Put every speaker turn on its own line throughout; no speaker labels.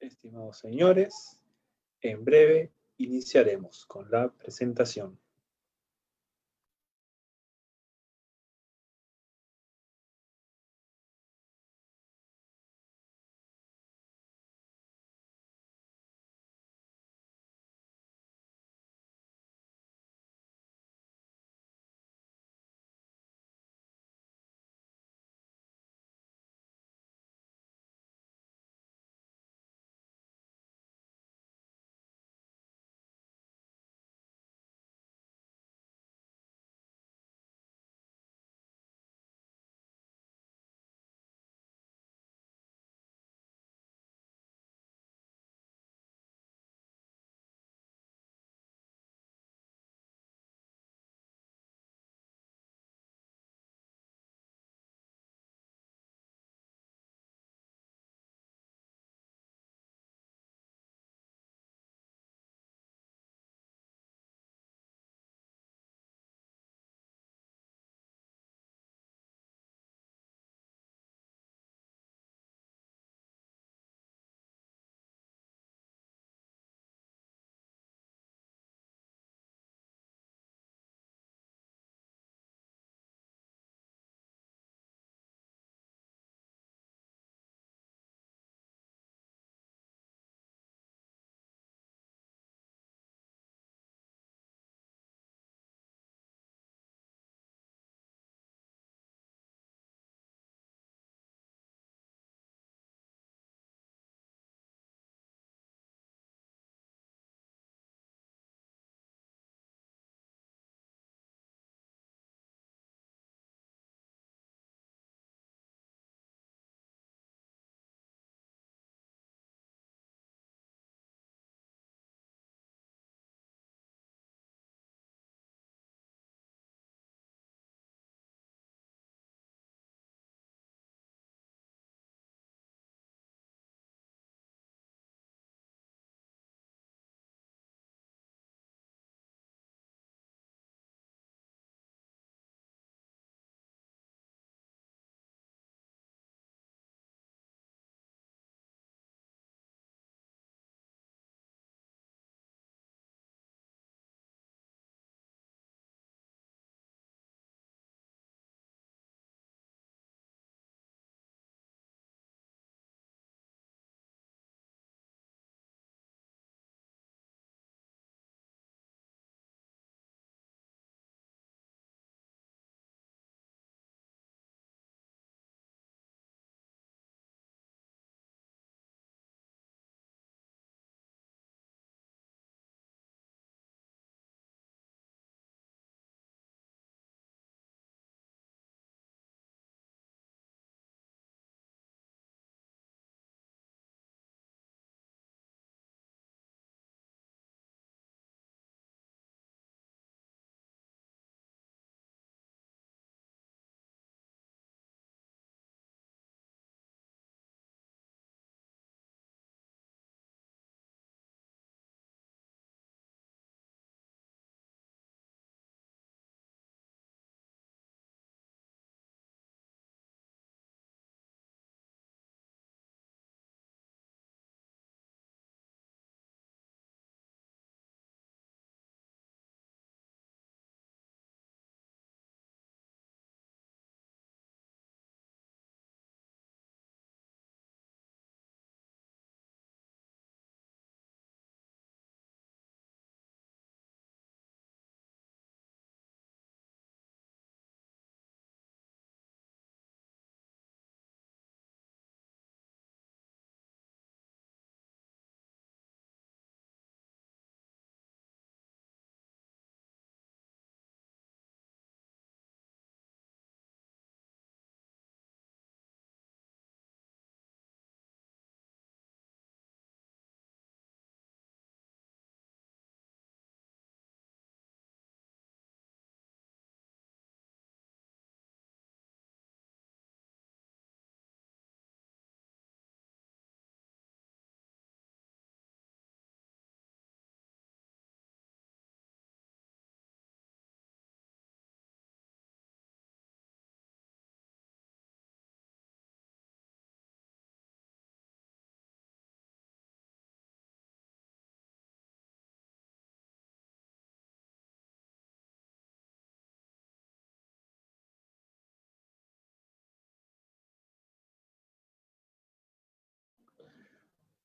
Estimados señores, en breve iniciaremos con la presentación.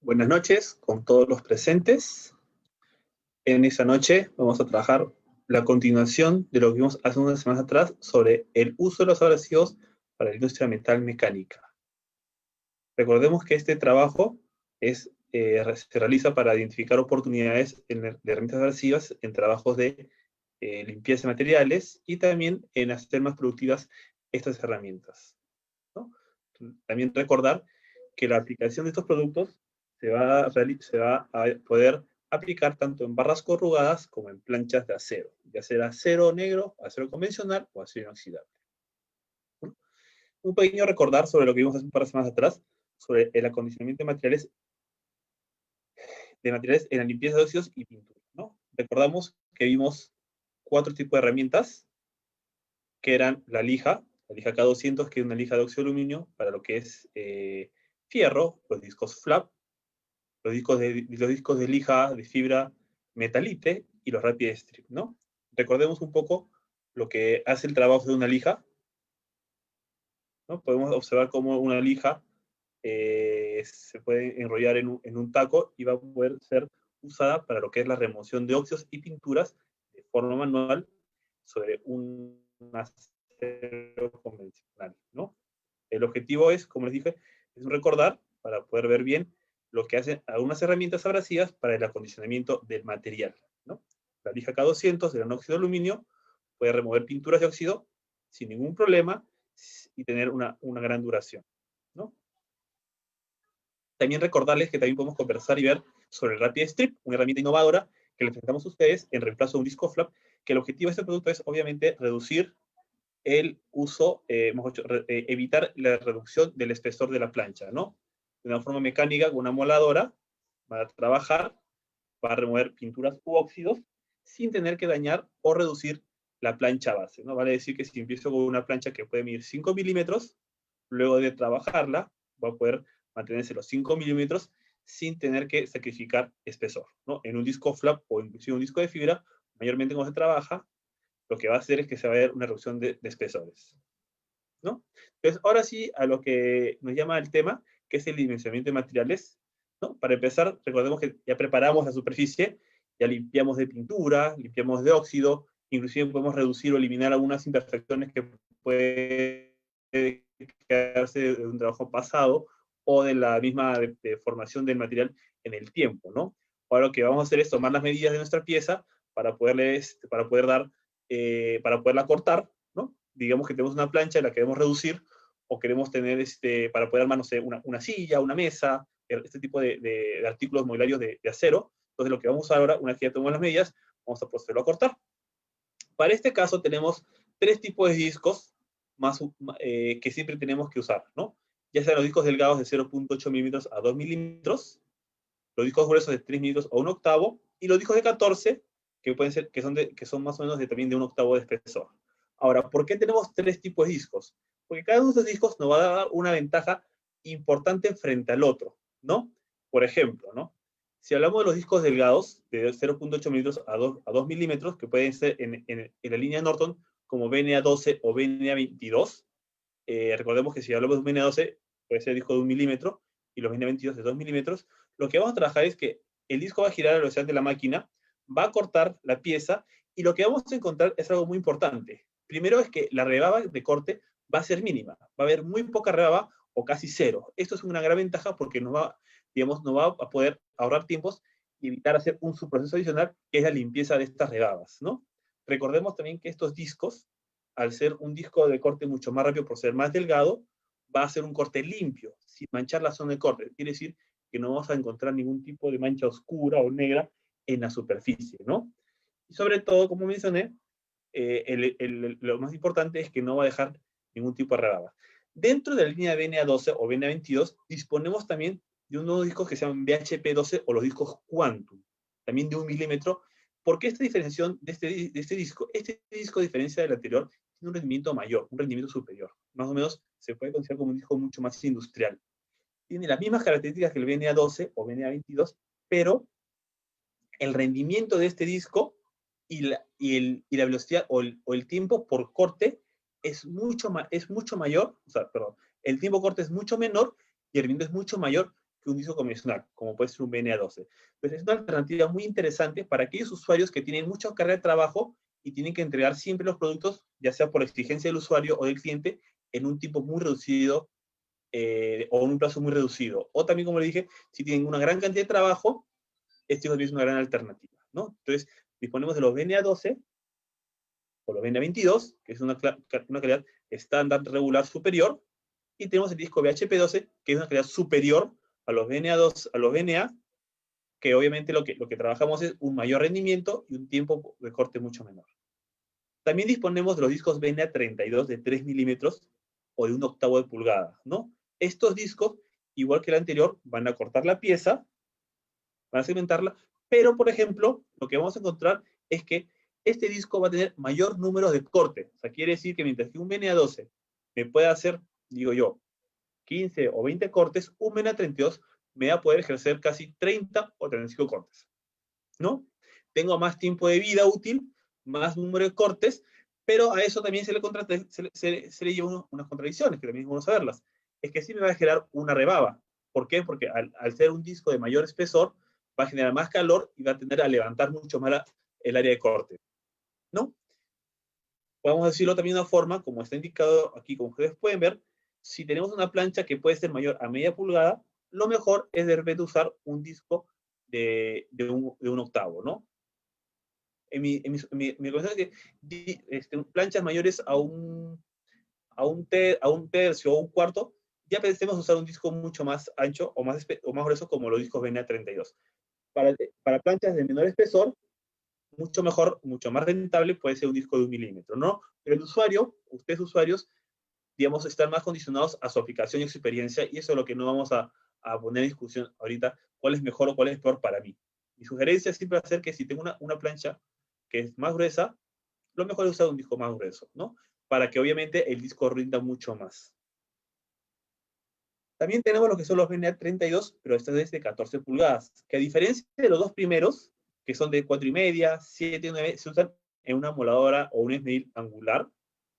Buenas noches con todos los presentes. En esta noche vamos a trabajar la continuación de lo que vimos hace unas semanas atrás sobre el uso de los abrasivos para la industria metal mecánica. Recordemos que este trabajo se realiza para identificar oportunidades de herramientas abrasivas en trabajos de limpieza de materiales y también en hacer más productivas estas herramientas, ¿no? También recordar que la aplicación de estos productos se va a poder aplicar tanto en barras corrugadas como en planchas de acero, ya sea acero negro, acero convencional o acero inoxidable. ¿No? Un pequeño recordar sobre lo que vimos hace un par de semanas atrás, sobre el acondicionamiento de materiales en la limpieza de óxidos y pintura, ¿no? Recordamos que vimos 4 tipos de herramientas, que eran la lija K200, que es una lija de óxido de aluminio para lo que es fierro, los discos flap, los discos de lija de fibra metalite y los rapid strip, ¿no? Recordemos un poco lo que hace el trabajo de una lija, ¿no? Podemos observar cómo una lija se puede enrollar en un taco y va a poder ser usada para lo que es la remoción de óxidos y pinturas de forma manual sobre un acero convencional, ¿no? El objetivo es, como les dije, es recordar para poder ver bien lo que hacen algunas herramientas abrasivas para el acondicionamiento del material, ¿no? La lija K200 de óxido de aluminio puede remover pinturas de óxido sin ningún problema y tener una gran duración, ¿no? También recordarles que también podemos conversar y ver sobre el Rapid Strip, una herramienta innovadora que les presentamos a ustedes en reemplazo de un disco flap, que el objetivo de este producto es obviamente reducir el uso, evitar la reducción del espesor de la plancha, ¿no? De una forma mecánica, con una moladora, va a trabajar, va a remover pinturas u óxidos, sin tener que dañar o reducir la plancha base, ¿no? Vale decir que si empiezo con una plancha que puede medir 5 milímetros, luego de trabajarla, va a poder mantenerse los 5 milímetros sin tener que sacrificar espesor, ¿no? En un disco flap o inclusive un disco de fibra, mayormente cuando se trabaja, lo que va a hacer es que se va a ver una reducción de espesores, ¿no? Entonces, ahora sí, a lo que nos llama el tema, que es el dimensionamiento de materiales, ¿no? Para empezar, recordemos que ya preparamos la superficie, ya limpiamos de pintura, limpiamos de óxido, inclusive podemos reducir o eliminar algunas imperfecciones que pueden quedarse de un trabajo pasado o de la misma deformación del material en el tiempo, ¿no? Ahora lo que vamos a hacer es tomar las medidas de nuestra pieza para poderla cortar, ¿no? Digamos que tenemos una plancha en la que queremos reducir o queremos tener, para poder armar, no sé, una silla, una mesa, este tipo de artículos mobiliarios de acero. Entonces lo que vamos a usar ahora, una vez que ya tenemos las medidas, vamos a procederlo a cortar. Para este caso tenemos 3 tipos de discos que siempre tenemos que usar, ¿no? Ya sean los discos delgados de 0.8 milímetros a 2 milímetros, los discos gruesos de 3 milímetros a 1 octavo, y los discos de 14, que pueden ser, que son más o menos también de 1 octavo de espesor. Ahora, ¿por qué tenemos 3 tipos de discos? Porque cada uno de estos discos nos va a dar una ventaja importante frente al otro, ¿no? Por ejemplo, ¿no? Si hablamos de los discos delgados, de 0.8 milímetros a 2 milímetros, que pueden ser en la línea Norton como BNA12 o BNA22, recordemos que si hablamos de un BNA12, puede ser disco de 1 milímetro, y los BNA22 de 2 milímetros, lo que vamos a trabajar es que el disco va a girar a la velocidad de la máquina, va a cortar la pieza, y lo que vamos a encontrar es algo muy importante. Primero es que la rebaba de corte va a ser mínima, va a haber muy poca rebaba o casi cero. Esto es una gran ventaja porque nos va a poder ahorrar tiempos y evitar hacer un subproceso adicional, que es la limpieza de estas rebabas, ¿no? Recordemos también que estos discos, al ser un disco de corte mucho más rápido por ser más delgado, va a ser un corte limpio, sin manchar la zona de corte. Quiere decir que no vamos a encontrar ningún tipo de mancha oscura o negra en la superficie, ¿no? Y sobre todo, como mencioné, lo más importante es que no va a dejar ningún tipo de rebaba. Dentro de la línea BNA12 o BNA22, disponemos también de unos discos que se llaman BHP12 o los discos Quantum, también de 1 milímetro. ¿Por qué esta diferenciación de este disco? Este disco, a diferencia del anterior, tiene un rendimiento mayor, un rendimiento superior. Más o menos se puede considerar como un disco mucho más industrial. Tiene las mismas características que el BNA12 o BNA22, pero el rendimiento de este disco y la velocidad o el tiempo por corte es mucho mayor, o sea, perdón, el tiempo corte es mucho menor y el rendimiento es mucho mayor que un disco convencional, como puede ser un BNA12. Entonces es una alternativa muy interesante para aquellos usuarios que tienen mucha carga de trabajo y tienen que entregar siempre los productos, ya sea por exigencia del usuario o del cliente, en un tiempo muy reducido o en un plazo muy reducido. O también, como le dije, si tienen una gran cantidad de trabajo, este es una gran alternativa, ¿no? Entonces, disponemos de los BNA12 o los BNA22, que es una calidad estándar regular superior, y tenemos el disco BHP12, que es una calidad superior a los BNA2, a los BNA, que obviamente lo que trabajamos es un mayor rendimiento y un tiempo de corte mucho menor. También disponemos de los discos BNA32 de 3 milímetros o de 1/8 de pulgada, ¿no? Estos discos, igual que el anterior, van a cortar la pieza, van a segmentarla, pero, por ejemplo, lo que vamos a encontrar es que este disco va a tener mayor número de cortes. O sea, quiere decir que mientras que un BNA12 me puede hacer, digo yo, 15 o 20 cortes, un BNA32 me va a poder ejercer casi 30 o 35 cortes, ¿no? Tengo más tiempo de vida útil, más número de cortes, pero a eso también se le lleva unas contradicciones, que también vamos a verlas. Es que sí me va a generar una rebaba. ¿Por qué? Porque al ser un disco de mayor espesor, va a generar más calor y va a tender a levantar mucho más el área de corte, ¿no? Podemos decirlo también de una forma, como está indicado aquí, como ustedes pueden ver, si tenemos una plancha que puede ser mayor a media pulgada, lo mejor es de repente usar un disco de 1/8, ¿no? Mi recomendación es que planchas mayores a un tercio o un cuarto, ya pensemos usar un disco mucho más ancho o más grueso como los discos BNA32. Para planchas de menor espesor, mucho mejor, mucho más rentable puede ser un disco de 1 milímetro, ¿no? Pero el usuario, ustedes usuarios, digamos, están más condicionados a su aplicación y experiencia, y eso es lo que no vamos a poner en discusión ahorita, cuál es mejor o cuál es peor para mí. Mi sugerencia siempre va a ser que si tengo una plancha que es más gruesa, lo mejor es usar un disco más grueso, ¿no? Para que obviamente el disco rinda mucho más. También tenemos lo que son los BNA32, pero esta es de 14 pulgadas, que a diferencia de los dos primeros, que son de 4,5, 7, 9, se usan en una moladora o un esmeril angular.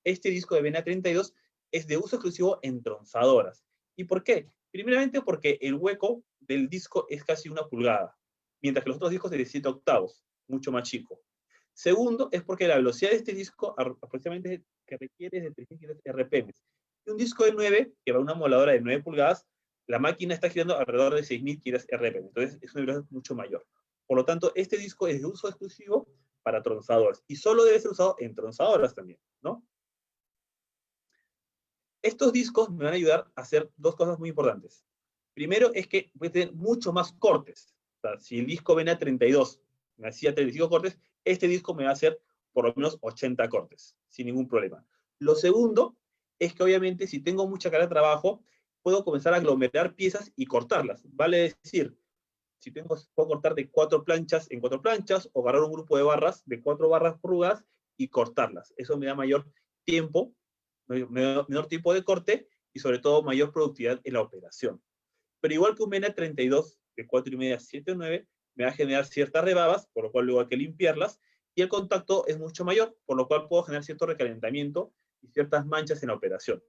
Este disco de BNA32 es de uso exclusivo en tronzadoras. ¿Y por qué? Primeramente porque el hueco del disco es casi 1 pulgada, mientras que los otros discos es de 7/8, mucho más chico. Segundo, es porque la velocidad de este disco aproximadamente que requiere es de 3.500 RPM. Y un disco de 9, que va a una moladora de 9 pulgadas, la máquina está girando alrededor de 6.500 RPM. Entonces, es una velocidad mucho mayor. Por lo tanto, este disco es de uso exclusivo para tronzadoras. Y solo debe ser usado en tronzadoras también, ¿no? Estos discos me van a ayudar a hacer dos cosas muy importantes. Primero es que voy a tener mucho más cortes. O sea, si el disco venía a 32, me hacía 35 cortes, este disco me va a hacer por lo menos 80 cortes, sin ningún problema. Lo segundo es que obviamente si tengo mucha carga de trabajo, puedo comenzar a aglomerar piezas y cortarlas. Vale decir, si puedo cortar de 4 planchas en 4 planchas, o agarrar un grupo de barras, de 4 barras pulgadas, y cortarlas. Eso me da mayor tiempo, menor tiempo de corte, y sobre todo mayor productividad en la operación. Pero igual que un MENA 32 de 4,5 a 7,9, me va a generar ciertas rebabas, por lo cual luego hay que limpiarlas, y el contacto es mucho mayor, por lo cual puedo generar cierto recalentamiento y ciertas manchas en la operación.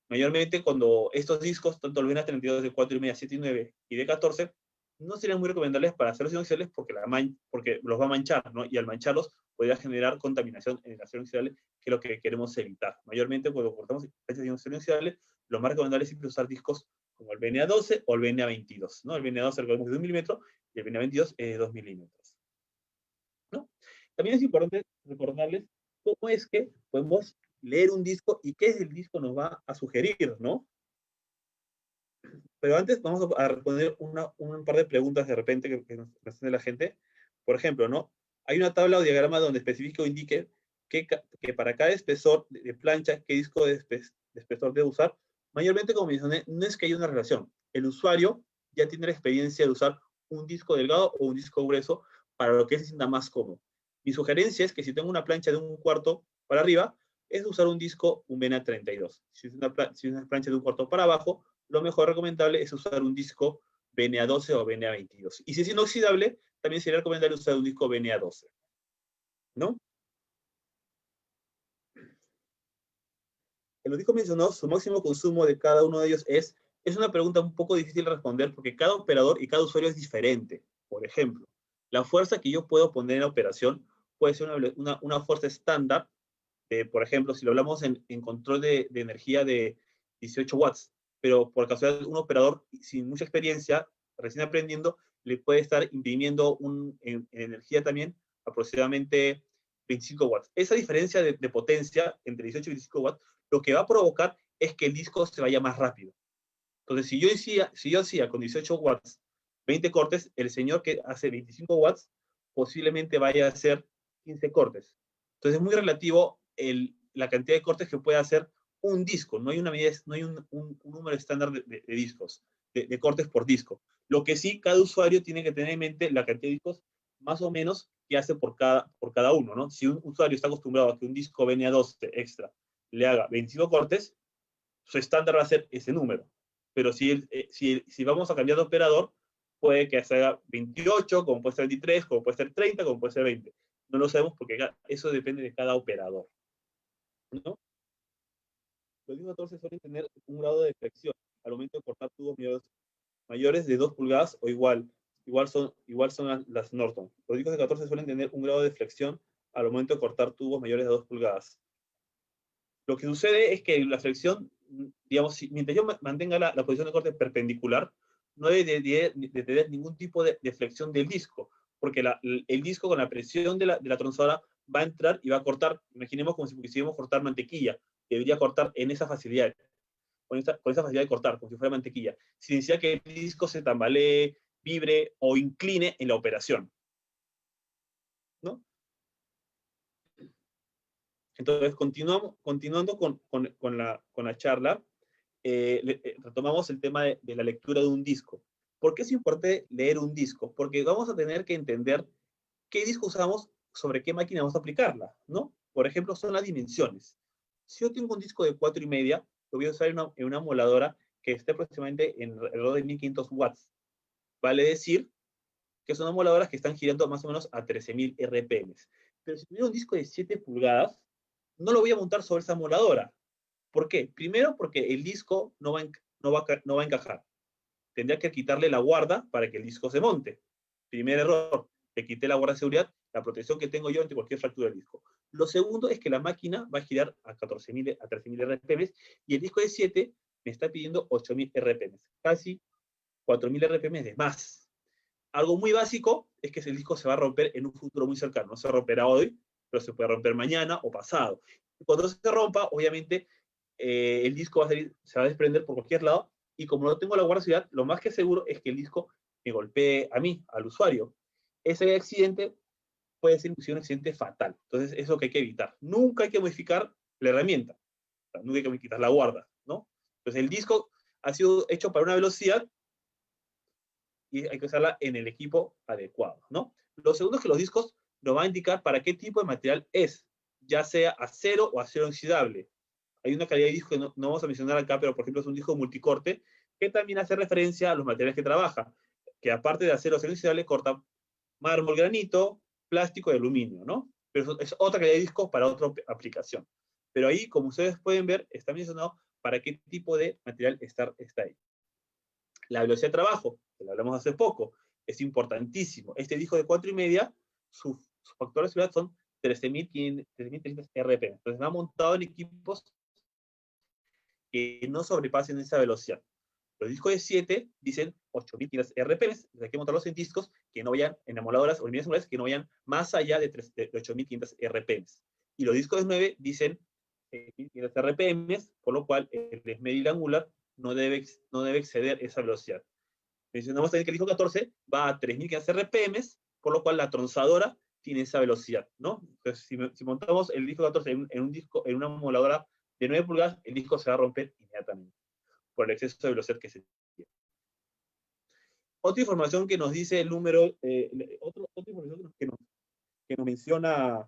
Mayormente cuando estos discos, tanto el MENA 32 de 4,5 a 7,9 y de 14, no serían muy recomendables para hacerlos inoxidables porque los va a manchar, ¿no? Y al mancharlos podría generar contaminación en el acero inoxidable, que es lo que queremos evitar. Mayormente cuando cortamos planchas de acero inoxidable, lo más recomendable es siempre usar discos como el BNA12 o el BNA22, ¿no? El BNA12 recordemos que es de 1 milímetro y el BNA22 es de 2 milímetros, ¿no? También es importante recordarles cómo es que podemos leer un disco y qué es el disco nos va a sugerir, ¿no? Pero antes vamos a responder un par de preguntas de repente que nos hace la gente. Por ejemplo, ¿no? Hay una tabla o diagrama donde especifique o indique que para cada espesor de plancha, qué disco de espesor debe usar. Mayormente, como mencioné, no es que haya una relación. El usuario ya tiene la experiencia de usar un disco delgado o un disco grueso para lo que se sienta más cómodo. Mi sugerencia es que si tengo una plancha de 1/4 para arriba, es usar un disco, un BNA 32. Si es una plancha de 1/4 para abajo, lo mejor recomendable es usar un disco BNA12 o BNA22. Y si es inoxidable, también sería recomendable usar un disco BNA12, ¿no? En los discos mencionados, su máximo consumo de cada uno de ellos es Es una pregunta un poco difícil de responder porque cada operador y cada usuario es diferente. Por ejemplo, la fuerza que yo puedo poner en la operación puede ser una fuerza estándar, por ejemplo, si lo hablamos en control de energía de 18 watts, pero por casualidad un operador sin mucha experiencia, recién aprendiendo, le puede estar imprimiendo en energía también aproximadamente 25 watts. Esa diferencia de potencia entre 18 y 25 watts, lo que va a provocar es que el disco se vaya más rápido. Entonces, si yo hacía con 18 watts 20 cortes, el señor que hace 25 watts posiblemente vaya a hacer 15 cortes. Entonces, es muy relativo la cantidad de cortes que puede hacer un disco. No hay una medida, no hay un número estándar de discos, de cortes por disco. Lo que sí, cada usuario tiene que tener en mente la cantidad de discos más o menos que hace por cada uno, ¿no? Si un usuario está acostumbrado a que un disco BNA12 extra le haga 25 cortes, su estándar va a ser ese número. Pero si vamos a cambiar de operador, puede que se haga 28, como puede ser 23, como puede ser 30, como puede ser 20. No lo sabemos porque eso depende de cada operador, ¿no? Los discos 14 suelen tener un grado de flexión al momento de cortar tubos mayores de 2 pulgadas o igual son las Norton. Los discos de 14 suelen tener un grado de flexión al momento de cortar tubos mayores de 2 pulgadas. Lo que sucede es que la flexión, digamos, mientras yo mantenga la posición de corte perpendicular, no debe de tener ningún tipo de flexión del disco, porque el disco con la presión de la tronzadora va a entrar y va a cortar, imaginemos como si quisiéramos cortar mantequilla, debería cortar en esa facilidad, con esa facilidad de cortar, como si fuera mantequilla, sin necesidad que el disco se tambalee, vibre o incline en la operación, ¿no? Entonces, continuando con la charla, retomamos el tema de la lectura de un disco. ¿Por qué es importante leer un disco? Porque vamos a tener que entender qué disco usamos, sobre qué máquina vamos a aplicarla, ¿no? Por ejemplo, son las dimensiones. Si yo tengo un disco de 4,5, lo voy a usar en una emuladora que esté aproximadamente en alrededor de 1500 watts. Vale decir que son emuladoras que están girando más o menos a 13.000 RPM. Pero si tuviera un disco de 7 pulgadas, no lo voy a montar sobre esa emuladora. ¿Por qué? Primero, porque el disco no va a encajar. Tendría que quitarle la guarda para que el disco se monte. Primer error, le quité la guarda de seguridad, la protección que tengo yo ante cualquier fractura del disco. Lo segundo es que la máquina va a girar a 13.000 RPM y el disco de 7 me está pidiendo 8.000 RPM, casi 4.000 RPM de más. Algo muy básico es que ese disco se va a romper en un futuro muy cercano. No se romperá hoy, pero se puede romper mañana o pasado. Y cuando se rompa, obviamente, el disco se va a desprender por cualquier lado, y como no tengo la guardia de seguridad, lo más que seguro es que el disco me golpee a mí, al usuario. Ese accidente puede ser inclusive un accidente fatal. Entonces, eso que hay que evitar. Nunca hay que modificar la herramienta. O sea, nunca hay que quitar la guarda, ¿no? Entonces, el disco ha sido hecho para una velocidad y hay que usarla en el equipo adecuado, ¿no? Lo segundo es que los discos nos van a indicar para qué tipo de material es, ya sea acero o acero inoxidable. Hay una calidad de disco que no vamos a mencionar acá, pero por ejemplo es un disco multicorte que también hace referencia a los materiales que trabaja, que aparte de acero inoxidable corta mármol, granito, plástico y aluminio, ¿no? Pero es otra calidad de disco para otra aplicación. Pero ahí, como ustedes pueden ver, está mencionado para qué tipo de material está ahí. La velocidad de trabajo, que lo hablamos hace poco, es importantísimo. Este disco de 4,5, su factor de seguridad son 13.300 RPM. Entonces va montado en equipos que no sobrepasen esa velocidad. Los discos de 7 dicen 8.500 RPM, hay que montarlos en discos que no vayan, en emuladoras o en unidades que no vayan más allá de 8.500 RPM. Y los discos de 9 dicen 6.500 RPM, por lo cual el esmeril angular no debe exceder esa velocidad. Mencionamos también que el disco 14 va a 3.500 RPM, por lo cual la tronzadora tiene esa velocidad, ¿no? Entonces, si montamos el disco 14 en una emuladora de 9 pulgadas, el disco se va a romper inmediatamente por el exceso de velocidad que se tiene. Otra información que nos dice el número, otra información que nos menciona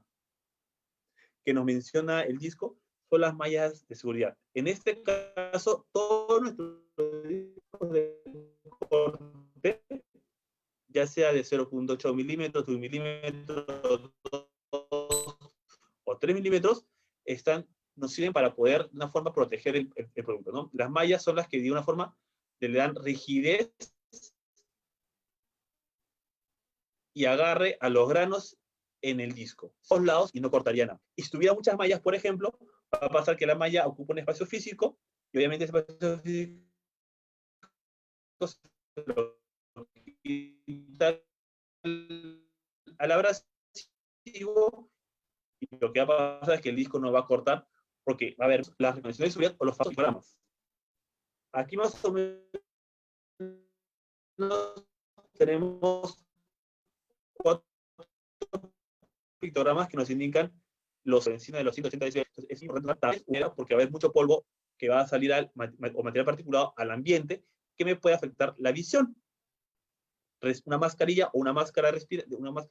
el disco son las mallas de seguridad. En este caso, todos nuestros discos de corte, ya sea de 0.8 milímetros, 1 milímetro o 3 milímetros, nos sirven para poder de una forma proteger el producto, ¿no? Las mallas son las que de una forma le dan rigidez y agarre a los granos en el disco, a los lados, y no cortaría nada. Y si tuviera muchas mallas, por ejemplo, va a pasar que la malla ocupa un espacio físico, y obviamente ese espacio físico se lo quita al abrasivo, y lo que va a pasar es que el disco no va a cortar, porque va a haber las recomendaciones de seguridad o los fotogramas. Aquí más o menos tenemos 4 pictogramas que nos indican los encima de los 180 decibelios. Entonces, es importante porque va a haber mucho polvo que va a salir o material particulado al ambiente que me puede afectar la visión. Una mascarilla o una máscara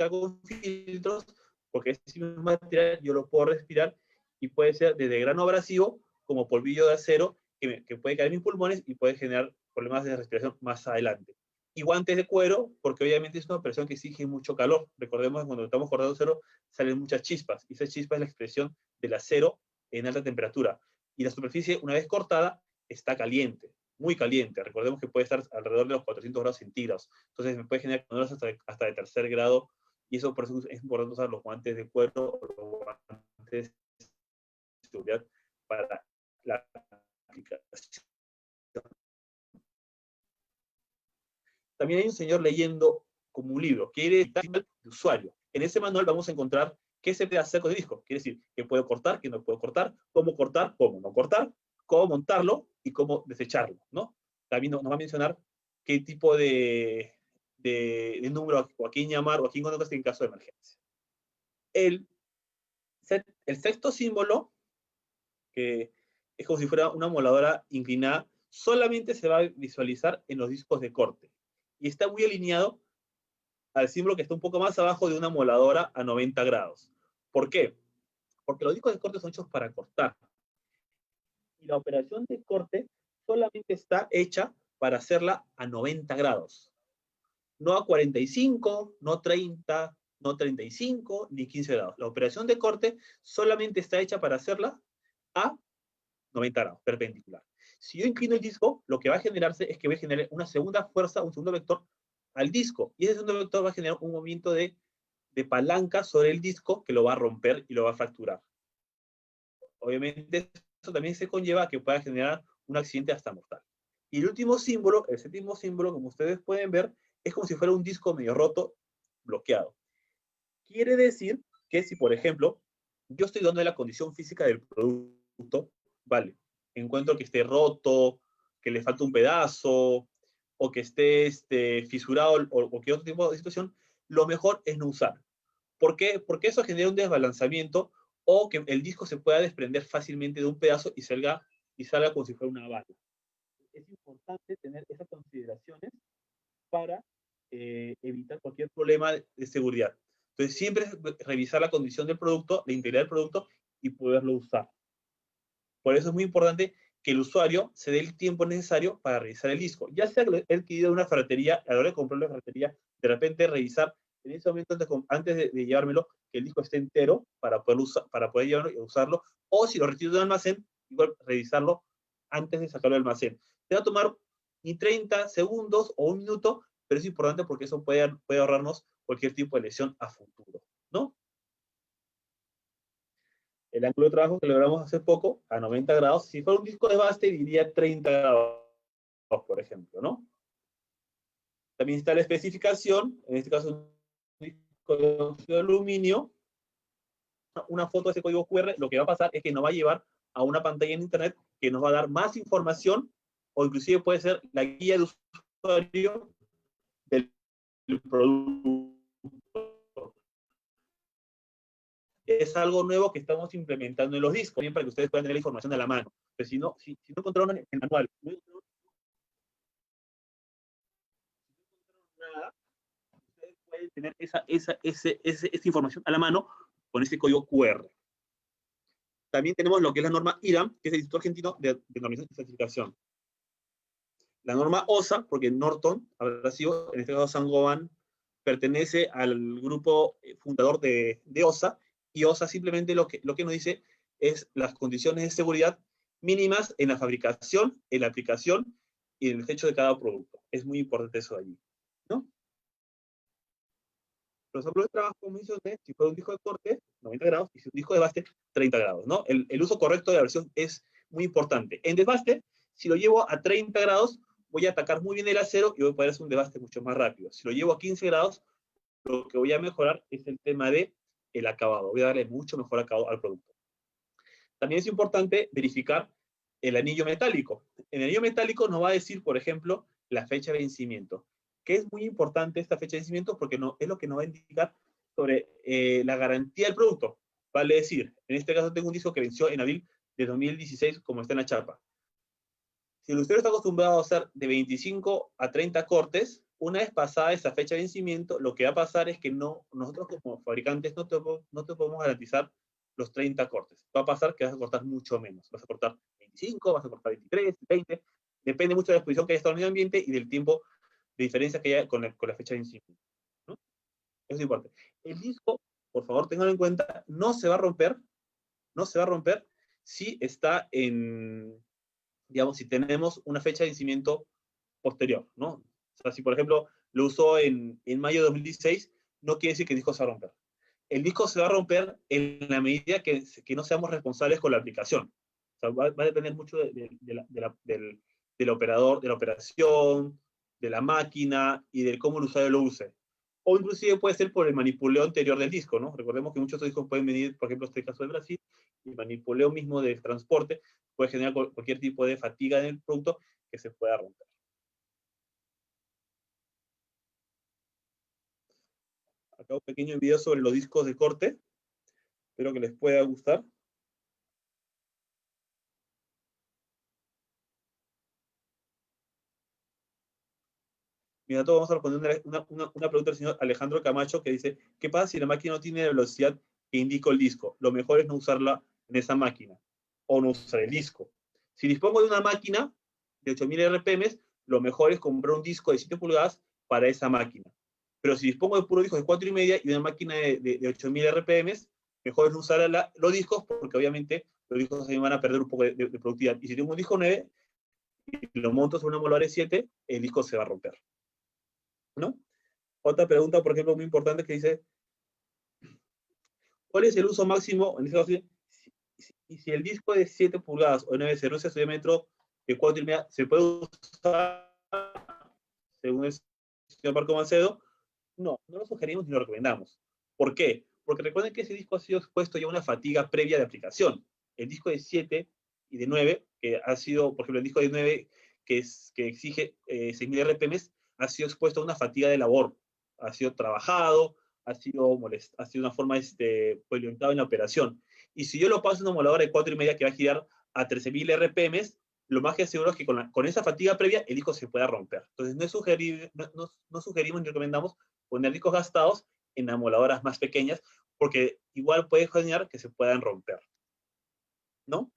con filtros, porque ese material yo lo puedo respirar y puede ser desde grano abrasivo como polvillo de acero que puede caer en mis pulmones y puede generar problemas de respiración más adelante. Y guantes de cuero, porque obviamente es una operación que exige mucho calor. Recordemos que cuando estamos cortando acero salen muchas chispas, y esa chispa es la expresión del acero en alta temperatura. Y la superficie, una vez cortada, está caliente, muy caliente. Recordemos que puede estar alrededor de los 400 grados centígrados. Entonces me puede generar calor hasta de tercer grado, y eso por eso es importante usar los guantes de cuero o los guantes de seguridad para la aplicación. También hay un señor leyendo como un libro, que quiere editar de usuario. En ese manual vamos a encontrar qué se puede hacer con el disco. Quiere decir, qué puedo cortar, qué no puedo cortar, cómo no cortar, cómo montarlo y cómo desecharlo, ¿no? También nos va a mencionar qué tipo de número o a quién llamar o a quién contactar en caso de emergencia. El sexto símbolo, que es como si fuera una moladora inclinada, solamente se va a visualizar en los discos de corte. Y está muy alineado al símbolo que está un poco más abajo de una moladora a 90 grados. ¿Por qué? Porque los discos de corte son hechos para cortar. Y la operación de corte solamente está hecha para hacerla a 90 grados. No a 45, no 30, no 35, ni 15 grados. La operación de corte solamente está hecha para hacerla a 90 grados, perpendicular. Si yo inclino el disco, lo que va a generarse es que voy a generar una segunda fuerza, un segundo vector al disco. Y ese segundo vector va a generar un movimiento de palanca sobre el disco que lo va a romper y lo va a fracturar. Obviamente, eso también se conlleva a que pueda generar un accidente hasta mortal. Y el último símbolo, el séptimo símbolo, como ustedes pueden ver, es como si fuera un disco medio roto, bloqueado. Quiere decir que si, por ejemplo, yo estoy dando la condición física del producto, vale, encuentro que esté roto, que le falta un pedazo, o que esté fisurado, o cualquier otro tipo de situación, lo mejor es no usar. ¿Por qué? Porque eso genera un desbalanceamiento, o que el disco se pueda desprender fácilmente de un pedazo y salga como si fuera una bala. Es importante tener esas consideraciones para evitar cualquier problema de seguridad. Entonces, siempre revisar la condición del producto, la integridad del producto y poderlo usar. Por eso es muy importante que el usuario se dé el tiempo necesario para revisar el disco. Ya sea que él adquirido una ferretería, a la hora de comprarlo en la ferretería, de repente revisar en ese momento antes de llevármelo, que el disco esté entero para poder llevarlo y usarlo, o si lo retiro del almacén, igual revisarlo antes de sacarlo del almacén. Te va a tomar ni 30 segundos o un minuto, pero es importante porque eso puede ahorrarnos cualquier tipo de lesión a futuro, ¿no? El ángulo de trabajo que logramos hace poco, a 90 grados, si fuera un disco de base, diría 30 grados, por ejemplo, ¿no? También está la especificación, en este caso un disco de óxido de aluminio, una foto de ese código QR, lo que va a pasar es que nos va a llevar a una pantalla en internet que nos va a dar más información, o inclusive puede ser la guía de usuario del producto. Es algo nuevo que estamos implementando en los discos, también para que ustedes puedan tener la información a la mano. Pero si no encontraron en el manual, no encontraron nada, ustedes pueden tener esa información a la mano con ese código QR. También tenemos lo que es la norma IRAM, que es el Instituto Argentino de Normación y Certificación. La norma OSA, porque Norton habrá sido, en este caso Saint-Gobain, pertenece al grupo fundador de OSA, y OSA simplemente lo que nos dice es las condiciones de seguridad mínimas en la fabricación, en la aplicación y el techo de cada producto. Es muy importante eso allí, ¿no? Los ejemplos de trabajo, como mencioné, si fue un disco de corte, 90 grados, y si un disco de desbaste, 30 grados, ¿no? El uso correcto de la versión es muy importante. En desbaste, si lo llevo a 30 grados, voy a atacar muy bien el acero y voy a poder hacer un desbaste mucho más rápido. Si lo llevo a 15 grados, lo que voy a mejorar es el tema de el acabado. Voy a darle mucho mejor acabado al producto. También es importante verificar el anillo metálico. El anillo metálico nos va a decir, por ejemplo, la fecha de vencimiento, que es muy importante esta fecha de vencimiento porque no, es lo que nos va a indicar sobre la garantía del producto. Vale decir, en este caso tengo un disco que venció en abril de 2016, como está en la chapa. Si el usuario está acostumbrado a hacer de 25 a 30 cortes, una vez pasada esa fecha de vencimiento, lo que va a pasar es que no, nosotros como fabricantes no te podemos garantizar los 30 cortes. Va a pasar que vas a cortar mucho menos. Vas a cortar 25, vas a cortar 23, 20. Depende mucho de la exposición que haya estado en el medio ambiente y del tiempo de diferencia que haya con la fecha de vencimiento, ¿no? Eso es importante. El disco, por favor, tenganlo en cuenta, no se va a romper, no se va a romper si está en, digamos, si tenemos una fecha de vencimiento posterior, ¿no? O sea, si por ejemplo lo usó en mayo de 2016, no quiere decir que el disco se va a romper. El disco se va a romper en la medida que no seamos responsables con la aplicación. O sea, va a depender mucho del operador, de la operación, de la máquina y de cómo el usuario lo use. O inclusive puede ser por el manipuleo anterior del disco, ¿no? Recordemos que muchos discos pueden venir, por ejemplo, este caso de Brasil, y el manipuleo mismo del transporte puede generar cualquier tipo de fatiga en el producto que se pueda romper. Acá un pequeño video sobre los discos de corte. Espero que les pueda gustar. Mira, todos vamos a responder una pregunta del señor Alejandro Camacho que dice, ¿qué pasa si la máquina no tiene la velocidad que indica el disco? Lo mejor es no usarla en esa máquina o no usar el disco. Si dispongo de una máquina de 8000 RPM, lo mejor es comprar un disco de 7 pulgadas para esa máquina. Pero si dispongo de puro discos de 4,5 y una máquina de 8000 RPM, mejor es no usar los discos porque obviamente los discos se van a perder un poco de productividad. Y si tengo un disco 9 y lo monto sobre una molar de 7, el disco se va a romper, ¿no? Otra pregunta, por ejemplo, muy importante que dice, ¿cuál es el uso máximo? En este caso, si el disco de 7 pulgadas o 9 se reduce a su diámetro de 4,5, ¿se puede usar según el señor Marco Macedo? No, no lo sugerimos ni lo recomendamos. ¿Por qué? Porque recuerden que ese disco ha sido expuesto ya a una fatiga previa de aplicación. El disco de 7 y de 9, que ha sido, por ejemplo, el disco de 9 que exige 6,000 RPM, ha sido expuesto a una fatiga de labor. Ha sido trabajado, ha sido una forma polientado en la operación. Y si yo lo paso en una moladora de 4,5 que va a girar a 13,000 RPM, lo más que aseguro es que con esa fatiga previa el disco se pueda romper. Entonces no sugerimos ni recomendamos poner discos gastados en amoladoras más pequeñas, porque igual puede generar que se puedan romper, ¿no?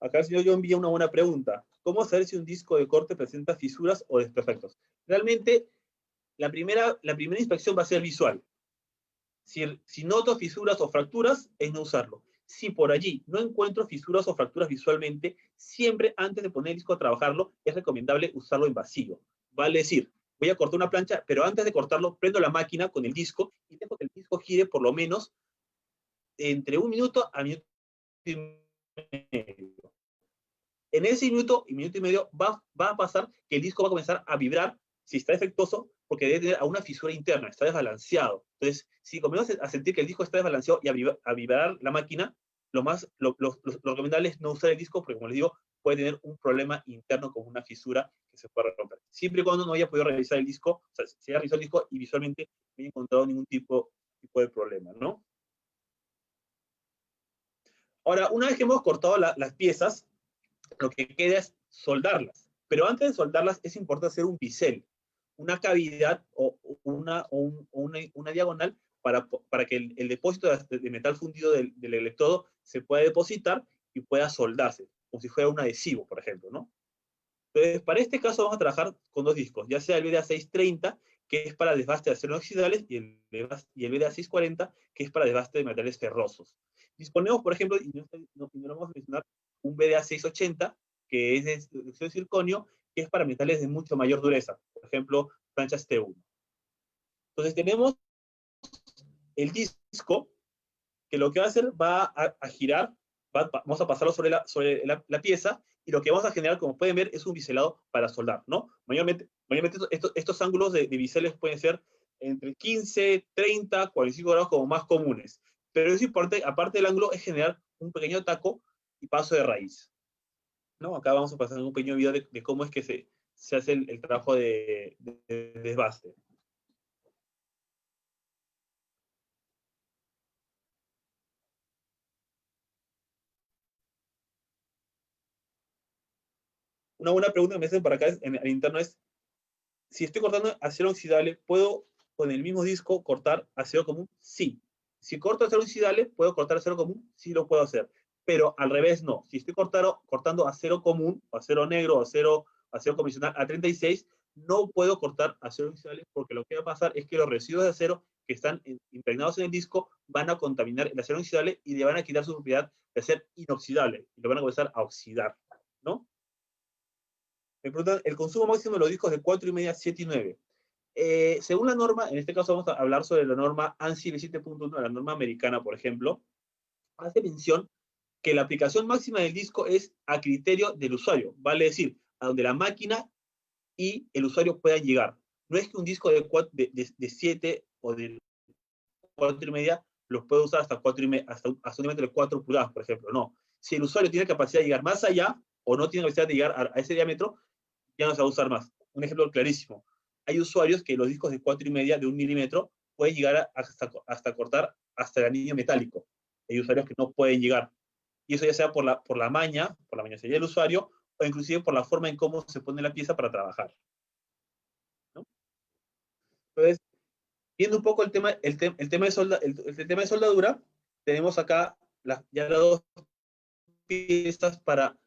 Acá el señor yo envía una buena pregunta. ¿Cómo saber si un disco de corte presenta fisuras o desperfectos? Realmente, la primera inspección va a ser visual. Si noto fisuras o fracturas, es no usarlo. Si por allí no encuentro fisuras o fracturas visualmente, siempre antes de poner el disco a trabajarlo, es recomendable usarlo en vacío. Vale decir, voy a cortar una plancha, pero antes de cortarlo, prendo la máquina con el disco y dejo que el disco gire por lo menos entre 1 minuto a minuto y medio. En ese minuto y medio va a pasar que el disco va a comenzar a vibrar si está defectuoso, porque debe tener una fisura interna, está desbalanceado. Entonces, si comenzamos a sentir que el disco está desbalanceado y a vibrar la máquina, lo recomendable es no usar el disco, porque como les digo, puede tener un problema interno como una fisura que se puede romper. Siempre y cuando no haya podido revisar el disco, o sea, si haya revisado el disco y visualmente no haya encontrado ningún tipo de problema, ¿no? Ahora, una vez que hemos cortado las piezas, lo que queda es soldarlas. Pero antes de soldarlas es importante hacer un bisel, una cavidad o una diagonal para que el depósito de metal fundido del electrodo se pueda depositar y pueda soldarse, como si fuera un adhesivo, por ejemplo, ¿no? Entonces, para este caso vamos a trabajar con dos discos, ya sea el BDA 630, que es para desbaste de acero inoxidable, y el BDA 640, que es para desbaste de metales ferrosos. Disponemos, por ejemplo, y no lo vamos a mencionar, un BDA 680, que es de circonio, que es para metales de mucho mayor dureza, por ejemplo, planchas T1. Entonces tenemos el disco, que lo que va a hacer va a girar, vamos a pasarlo sobre la pieza, y lo que vamos a generar, como pueden ver, es un biselado para soldar, ¿no? Mayormente estos ángulos de biseles pueden ser entre 15, 30, 45 grados como más comunes. Pero es importante, aparte del ángulo, es generar un pequeño taco y paso de raíz, ¿no? Acá vamos a pasar un pequeño video de cómo es que se hace el trabajo de desbaste. Una buena pregunta que me hacen para acá en el interno es, si estoy cortando acero oxidable, ¿puedo con el mismo disco cortar acero común? Sí. Si corto acero oxidable, ¿puedo cortar acero común? Sí lo puedo hacer. Pero al revés no. Si estoy cortando acero común, o acero negro, o acero convencional A36, no puedo cortar acero oxidable porque lo que va a pasar es que los residuos de acero que están impregnados en el disco van a contaminar el acero oxidable y le van a quitar su propiedad de ser inoxidable y lo van a comenzar a oxidar, ¿no? Me preguntan, el consumo máximo de los discos de 4,5, 7 y 9. Según la norma, en este caso vamos a hablar sobre la norma ANSI 7.1, la norma americana, por ejemplo, hace mención que la aplicación máxima del disco es a criterio del usuario, vale decir, a donde la máquina y el usuario puedan llegar. No es que un disco de 7 o de 4,5 los puede usar hasta 4,5, hasta un diámetro de 4 pulgadas, por ejemplo. No. Si el usuario tiene capacidad de llegar más allá o no tiene capacidad de llegar a ese diámetro, ya no se va a usar más. Un ejemplo clarísimo. Hay usuarios que los discos de 4,5 de 1 milímetro pueden llegar hasta cortar hasta el anillo metálico. Hay usuarios que no pueden llegar. Y eso ya sea por la mañosería del usuario, o inclusive por la forma en cómo se pone la pieza para trabajar, ¿no? Entonces, viendo un poco el tema de soldadura, tenemos acá ya las dos piezas para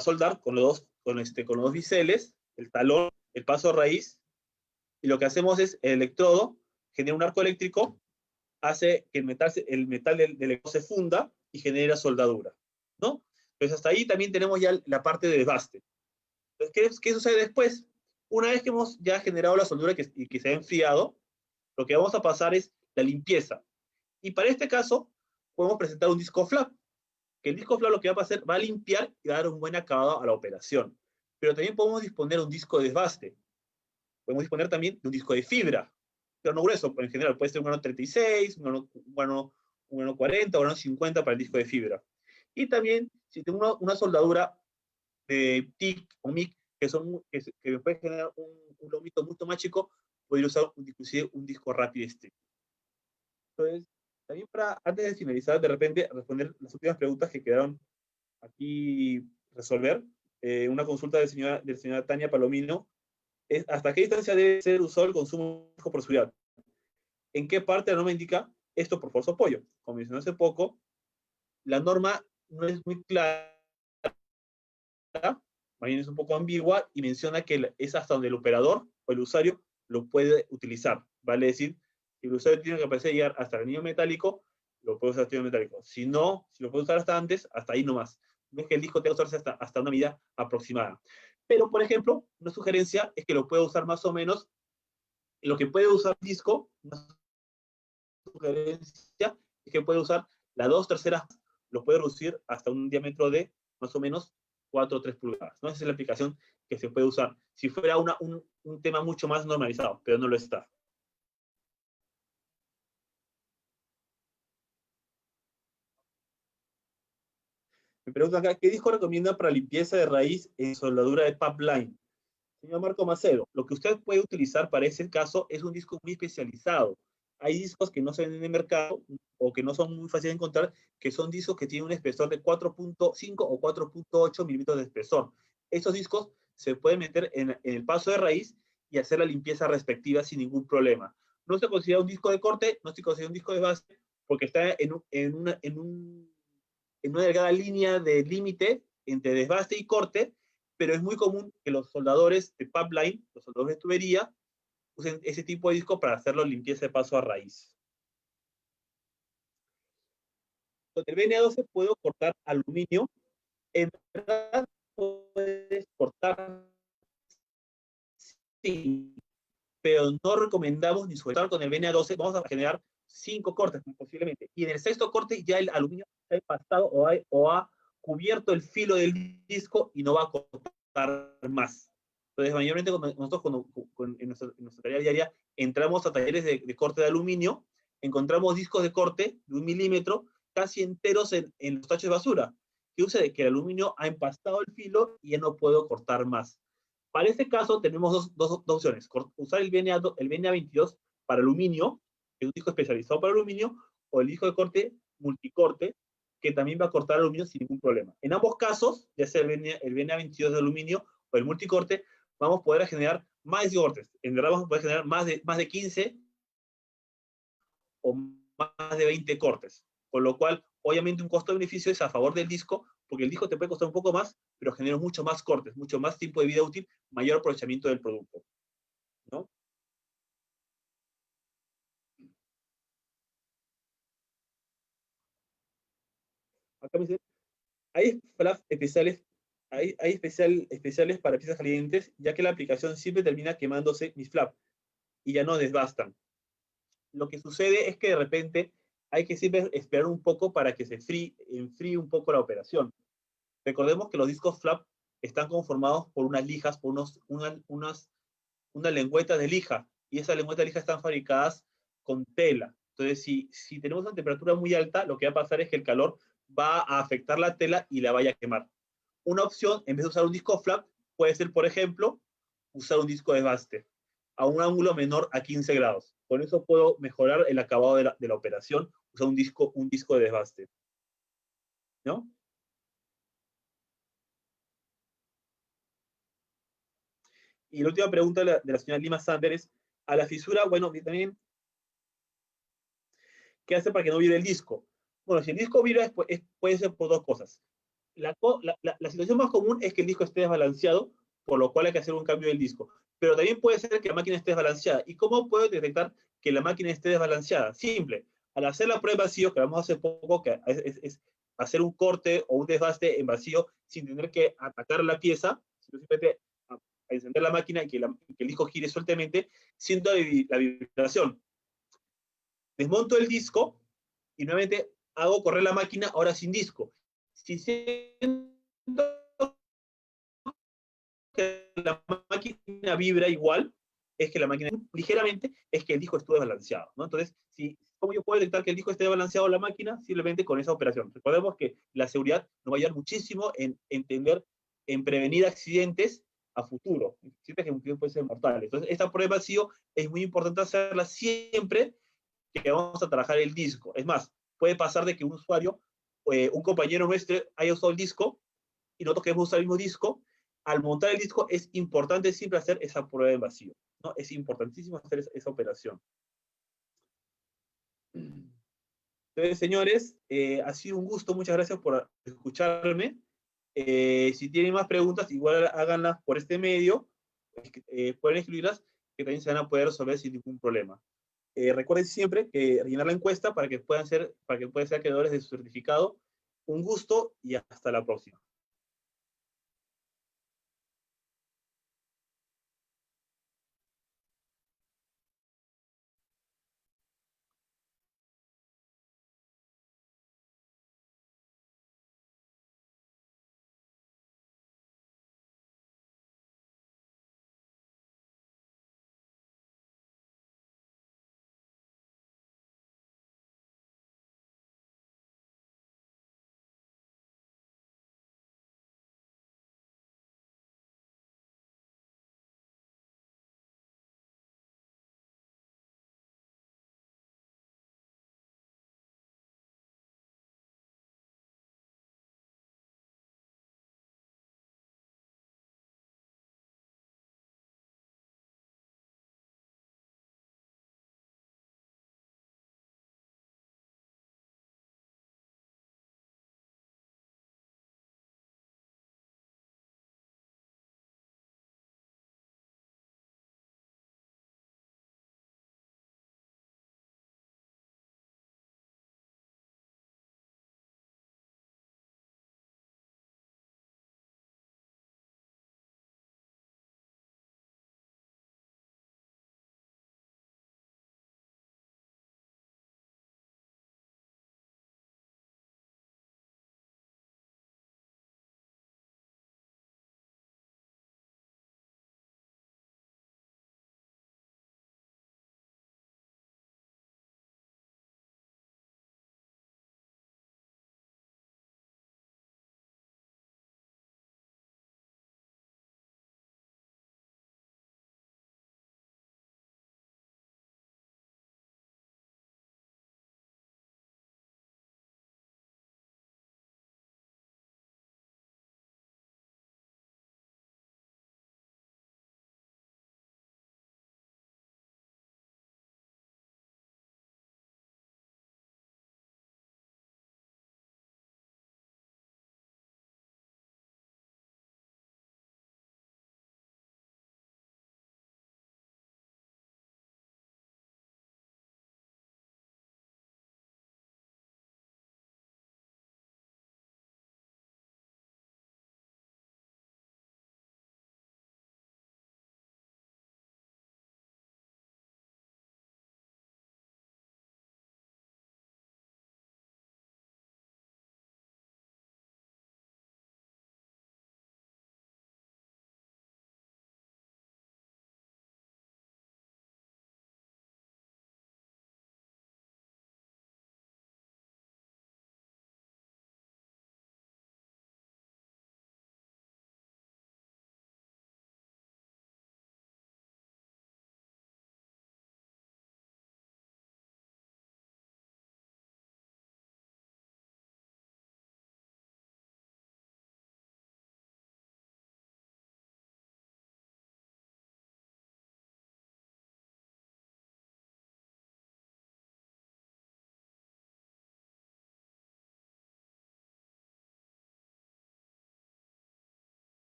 soldar con los dos biseles, el talón, el paso raíz, y lo que hacemos es el electrodo genera un arco eléctrico, hace que el metal del electrodo se funda y genera soldadura, ¿no? Entonces hasta ahí también tenemos ya la parte de desbaste. Entonces, ¿qué sucede después? Una vez que hemos ya generado la soldadura y que se ha enfriado, lo que vamos a pasar es la limpieza. Y para este caso, podemos presentar un disco flap, que el disco flap lo que va a hacer, va a limpiar y va a dar un buen acabado a la operación. Pero también podemos disponer de un disco de desbaste. Podemos disponer también de un disco de fibra, pero no grueso, en general puede ser un grano 36, un grano 40, un grano 50 para el disco de fibra. Y también, si tengo una soldadura de TIC o MIC, que puede generar un lomito mucho más chico, podría usar inclusive un disco rápido stick. Entonces, también antes de finalizar, de repente, responder las últimas preguntas que quedaron aquí resolver, una consulta de señora Tania Palomino, es ¿hasta qué distancia debe ser usado el consumo por seguridad? ¿En qué parte la norma indica esto por fuerza o apoyo? Como mencioné hace poco, la norma no es muy clara, más bien es un poco ambigua y menciona que es hasta donde el operador o el usuario lo puede utilizar. Vale decir, si el usuario tiene capacidad de llegar hasta el anillo metálico, lo puede usar hasta el anillo metálico. Si no, si lo puede usar hasta antes, hasta ahí nomás. No es que el disco tenga que usarse hasta una medida aproximada. Pero, por ejemplo, una sugerencia es que lo pueda usar más o menos, lo que puede usar el disco, una sugerencia es que puede usar las 2/3, lo puede reducir hasta un diámetro de más o menos 4 o 3 pulgadas, ¿no? Esa es la aplicación que se puede usar. Si fuera un tema mucho más normalizado, pero no lo está. Me preguntan acá, ¿qué disco recomienda para limpieza de raíz en soldadura de pipeline? Señor Marco Macedo, lo que usted puede utilizar para ese caso es un disco muy especializado. Hay discos que no se venden en el mercado o que no son muy fáciles de encontrar, que son discos que tienen un espesor de 4,5 o 4,8 milímetros de espesor. Estos discos se pueden meter en el paso de raíz y hacer la limpieza respectiva sin ningún problema. No se considera un disco de corte, no se considera un disco de base, porque está en una delgada línea de límite entre desbaste y corte, pero es muy común que los soldadores de pipeline, los soldadores de tubería, usen ese tipo de disco para hacerlo limpieza de paso a raíz. con el BNA12 puedo cortar aluminio. En verdad puedes cortar, sí, pero no recomendamos ni sueltar con el BNA12. Vamos a generar 5 cortes posiblemente. Y en el sexto corte ya el aluminio ha empastado o ha cubierto el filo del disco y no va a cortar más. Entonces, mayormente nosotros en nuestra tarea diaria entramos a talleres de corte de aluminio, encontramos discos de corte de 1 milímetro casi enteros en los tachos de basura. ¿Qué sucede? Que el aluminio ha empastado el filo y ya no puedo cortar más. Para este caso tenemos dos opciones. Usar el BNA22 para aluminio, que es un disco especializado para aluminio, o el disco de corte multicorte, que también va a cortar aluminio sin ningún problema. En ambos casos, ya sea el BNA22 de aluminio o el multicorte, vamos a poder generar más cortes. En verdad vamos a poder generar más de 15 o más de 20 cortes. Con lo cual, obviamente un costo-beneficio es a favor del disco, porque el disco te puede costar un poco más, pero genera mucho más cortes, mucho más tiempo de vida útil, mayor aprovechamiento del producto, ¿no? Acá me dice, hay flaps especiales, especiales para piezas calientes, ya que la aplicación siempre termina quemándose mis flaps y ya no desbastan. Lo que sucede es que de repente hay que siempre esperar un poco para que se enfríe un poco la operación. Recordemos que los discos flap están conformados por unas lijas, por unas lengüetas de lija, y esas lengüetas de lija están fabricadas con tela. Entonces, si tenemos una temperatura muy alta, lo que va a pasar es que el calor va a afectar la tela y la vaya a quemar. Una opción, en vez de usar un disco flap, puede ser, por ejemplo, usar un disco de baste a un ángulo menor a 15 grados. Con eso puedo mejorar el acabado de la operación, usar un disco de desbaste, ¿no? Y la última pregunta de la señora Lima Sander es, a la fisura, bueno, también, ¿qué hace para que no vire el disco? Bueno, si el disco vira, puede ser por dos cosas. La situación más común es que el disco esté desbalanceado, por lo cual hay que hacer un cambio del disco. Pero también puede ser que la máquina esté desbalanceada. ¿Y cómo puedo detectar que la máquina esté desbalanceada? Simple. Al hacer la prueba vacío, que vamos a hacer poco, que es hacer un corte o un desbaste en vacío sin tener que atacar la pieza, sino simplemente a encender la máquina y que el disco gire sueltamente, siento la vibración. Desmonto el disco y nuevamente hago correr la máquina ahora sin disco. Si siento que la máquina vibra igual, es que la máquina ligeramente es que el disco estuvo desbalanceado, ¿no? Entonces, ¿cómo yo puedo detectar que el disco esté desbalanceado en la máquina? Simplemente con esa operación. Recordemos que la seguridad nos va a ayudar muchísimo en entender, en prevenir accidentes a futuro, accidentes que pueden ser mortales. Entonces, esta prueba vacío es muy importante hacerla siempre que vamos a trabajar el disco. Es más, puede pasar de que un usuario, un compañero nuestro haya usado el disco y nosotros queremos usar el mismo disco. Al montar el disco es importante siempre hacer esa prueba en vacío, ¿no? Es importantísimo hacer esa operación. Entonces, señores, ha sido un gusto, muchas gracias por escucharme. Si tienen más preguntas, igual háganlas por este medio, pueden escribirlas, que también se van a poder resolver sin ningún problema. Recuerden siempre que rellenar la encuesta para que puedan ser acreedores de su certificado. Un gusto y hasta la próxima.